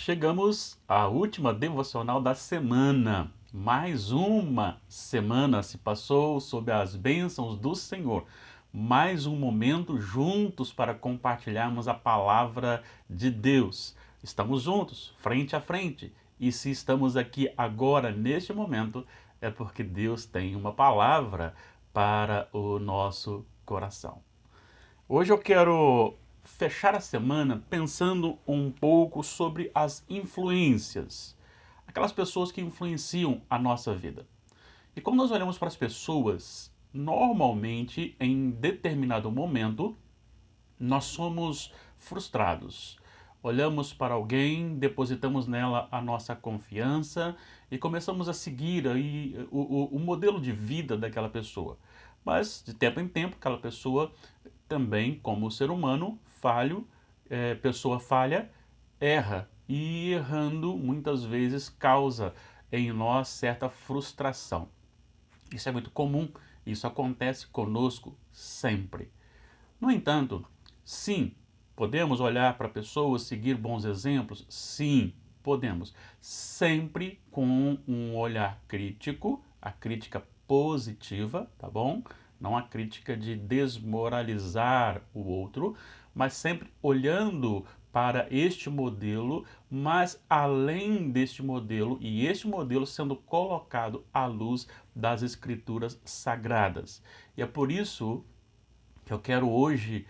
Chegamos à última devocional da semana. Mais uma semana se passou sob as bênçãos do Senhor. Mais um momento juntos para compartilharmos a palavra de Deus. Estamos juntos, frente a frente. E se estamos aqui agora, neste momento, é porque Deus tem uma palavra para o nosso coração. Hoje eu quero fechar a semana pensando um pouco sobre as influências, aquelas pessoas que influenciam a nossa vida. E como nós olhamos para as pessoas, normalmente em determinado momento nós somos frustrados. Olhamos para alguém, depositamos nela a nossa confiança e começamos a seguir aí o modelo de vida daquela pessoa. Mas de tempo em tempo, aquela pessoa também, como ser humano, pessoa falha, erra. E errando, muitas vezes, causa em nós certa frustração. Isso é muito comum, isso acontece conosco sempre. No entanto, sim, podemos olhar para pessoas, seguir bons exemplos? Sim, podemos. Sempre com um olhar crítico, a crítica positiva, tá bom? Não a crítica de desmoralizar o outro, mas sempre olhando para este modelo, mas além deste modelo, e este modelo sendo colocado à luz das escrituras sagradas. E é por isso que eu quero hoje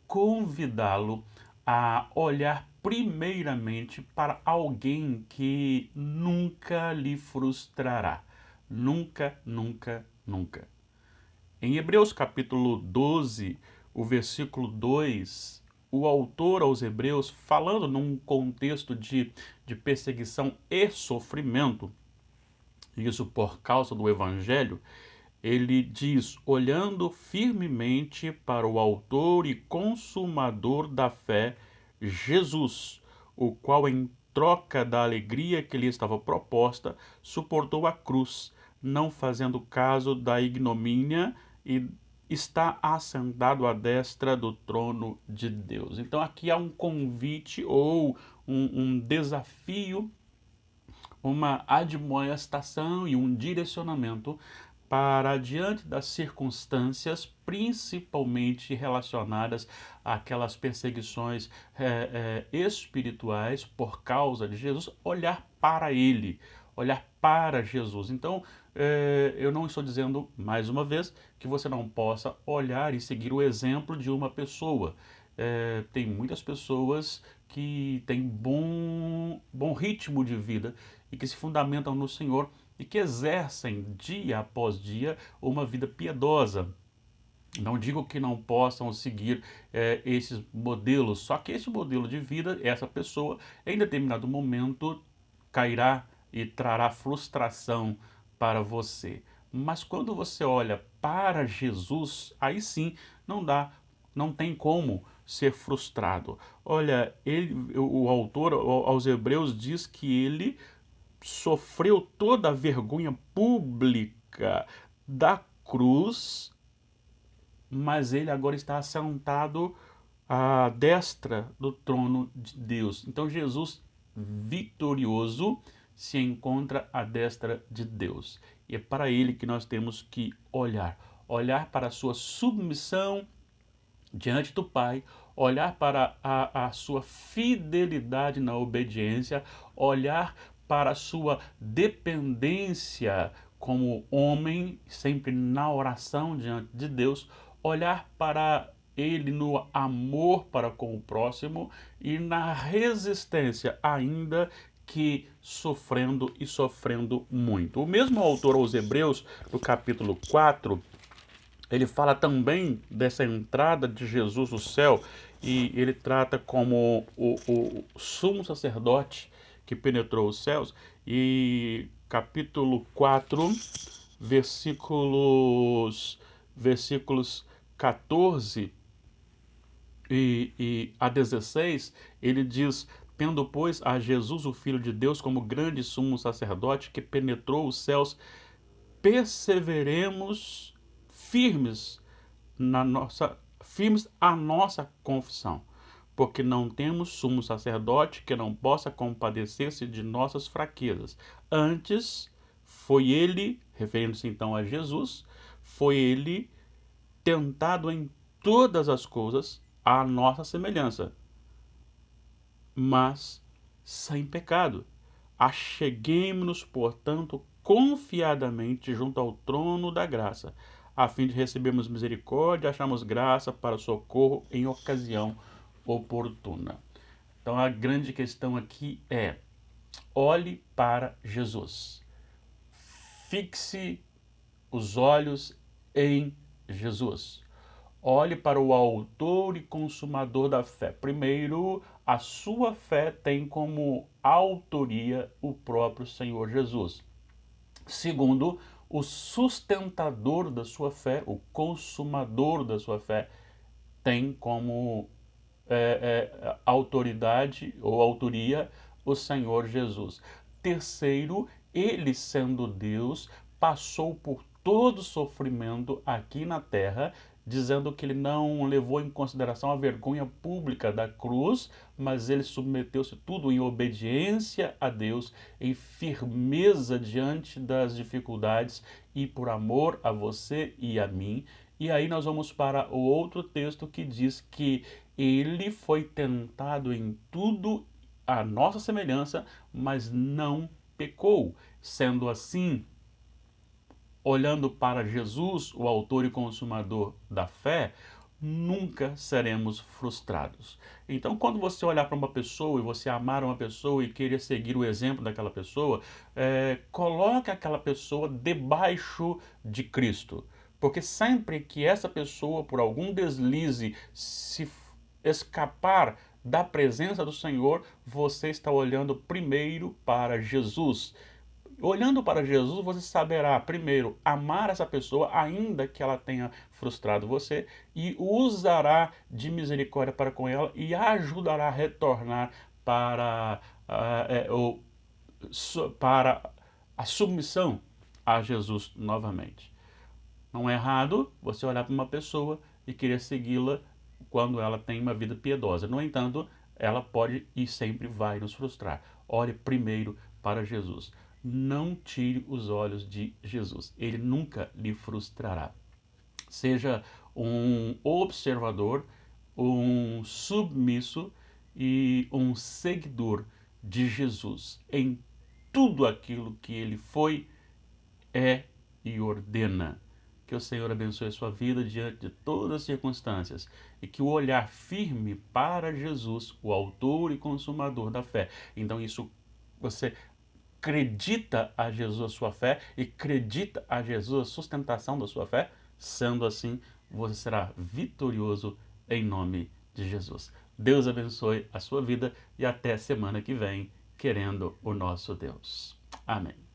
convidá-lo a olhar primeiramente para alguém que nunca lhe frustrará. Nunca, nunca, nunca. Em Hebreus capítulo 12, o versículo 2, o autor aos Hebreus, falando num contexto de perseguição e sofrimento, isso por causa do Evangelho, ele diz: olhando firmemente para o autor e consumador da fé, Jesus, o qual, em troca da alegria que lhe estava proposta, suportou a cruz, não fazendo caso da ignomínia, e está assentado à destra do trono de Deus. Então aqui há um convite ou um desafio, uma admoestação e um direcionamento para diante das circunstâncias, principalmente relacionadas àquelas perseguições espirituais por causa de Jesus, olhar para Ele, olhar para Jesus. Então, eu não estou dizendo, mais uma vez, que você não possa olhar e seguir o exemplo de uma pessoa. Tem muitas pessoas que têm bom ritmo de vida e que se fundamentam no Senhor e que exercem dia após dia uma vida piedosa. Não digo que não possam seguir esses modelos, só que esse modelo de vida, essa pessoa, em determinado momento, cairá e trará frustração para você. Mas quando você olha para Jesus, aí sim não tem como ser frustrado. Olha, o autor aos Hebreus diz que ele sofreu toda a vergonha pública da cruz, mas ele agora está assentado à destra do trono de Deus. Então Jesus, vitorioso, se encontra à destra de Deus. E é para ele que nós temos que olhar para a sua submissão diante do Pai, olhar para a sua fidelidade na obediência, olhar para a sua dependência como homem, sempre na oração diante de Deus, olhar para ele no amor para com o próximo e na resistência, ainda que sofrendo e sofrendo muito. O mesmo autor aos Hebreus, no capítulo 4, ele fala também dessa entrada de Jesus no céu e ele trata como o sumo sacerdote que penetrou os céus. E capítulo 4, versículos 14 e a 16, ele diz: tendo, pois, a Jesus, o Filho de Deus, como grande sumo sacerdote que penetrou os céus, perseveremos firmes à nossa confissão. porque não temos sumo sacerdote que não possa compadecer-se de nossas fraquezas. Antes, foi ele, referindo-se então a Jesus, foi ele tentado em todas as coisas à nossa semelhança, mas sem pecado. Acheguemo-nos, portanto, confiadamente junto ao trono da graça, a fim de recebermos misericórdia e acharmos graça para socorro em ocasião oportuna. Então a grande questão aqui é: olhe para Jesus. Fixe os olhos em Jesus. Olhe para o autor e consumador da fé. Primeiro, a sua fé tem como autoria o próprio Senhor Jesus. Segundo, o sustentador da sua fé, o consumador da sua fé, tem como autoridade ou autoria o Senhor Jesus. Terceiro, ele sendo Deus, passou por todo o sofrimento aqui na terra, dizendo que ele não levou em consideração a vergonha pública da cruz, mas ele submeteu-se tudo em obediência a Deus, em firmeza diante das dificuldades e por amor a você e a mim. E aí nós vamos para o outro texto que diz que ele foi tentado em tudo à nossa semelhança, mas não pecou. Sendo assim, olhando para Jesus, o autor e consumador da fé, nunca seremos frustrados. Então, quando você olhar para uma pessoa e você amar uma pessoa e querer seguir o exemplo daquela pessoa, coloque aquela pessoa debaixo de Cristo. Porque sempre que essa pessoa, por algum deslize, se escapar da presença do Senhor, você está olhando primeiro para Jesus. Olhando para Jesus, você saberá, primeiro, amar essa pessoa, ainda que ela tenha frustrado você, e usará de misericórdia para com ela e a ajudará a retornar para, para a submissão a Jesus novamente. Não é errado você olhar para uma pessoa e querer segui-la quando ela tem uma vida piedosa. No entanto, ela pode e sempre vai nos frustrar. Olhe primeiro para Jesus. Não tire os olhos de Jesus. Ele nunca lhe frustrará. Seja um observador, um submisso e um seguidor de Jesus em tudo aquilo que ele foi, é e ordena. Que o Senhor abençoe a sua vida diante de todas as circunstâncias e que o olhar firme para Jesus, o autor e consumador da fé. Então isso, você acredita a Jesus a sua fé e acredita a Jesus a sustentação da sua fé. Sendo assim, você será vitorioso em nome de Jesus. Deus abençoe a sua vida e até semana que vem, querendo o nosso Deus. Amém.